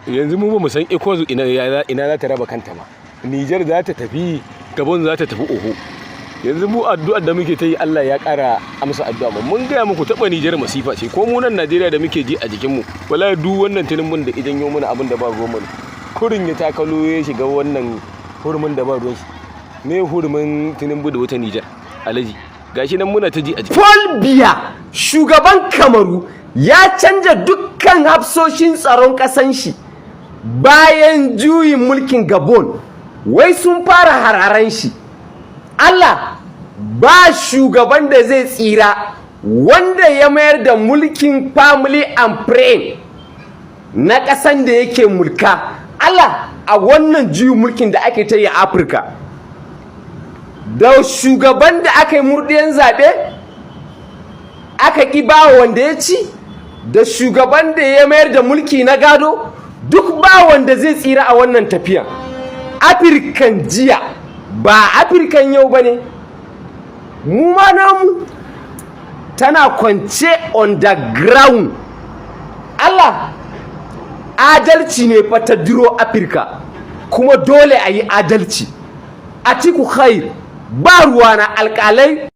yanzu mu ba mu san Ecowas ina za ta raba kanta ba. Niger za ta tafi, Gabon za ta tafi oho. Yanzu mu addu'ar da muke ta yi Allah ya ƙara amsa addu'a mu. Mun gaya muku taɓa Niger masifa ce, ko mu nan Najeriya da muke ji a jikinmu. Wallahi duk wannan tunin mun da idan yo mana abin da ba ruwan mu. Kurin ya takalo ya shiga wannan hurumin da ba ruwan shi. Me hurumin Tinubu da wata Niger? Alaji. Gashi nan muna ta ji a jiki. Paul Biya, shugaban Kamaru, ya canja dukkan hafsoshin tsaron ƙasan shi bayan juyin mulkin Gabon. Wai sun fara hararen shi. Allah, ba shugaban da zai tsira wanda ya mayar da mulkin family and friend na ƙasan da yake mulka. Allah, a wannan juyin mulkin da ake ta yi a Afirka, da shugaban da aka yi murɗiyan zaɓe aka ƙi ba wanda ya ci, da shugaban da ya mayar da mulki na gado, duk ba wanda zai tsira a wannan tafiya. Afirkan jiya ba Afirkan yau ba ne, mu ma namu tana kwance on the ground. Allah, adalci ne fa ta duro Afirka, kuma dole a yi adalci. Atiku Khair, ba ruwa na alƙalai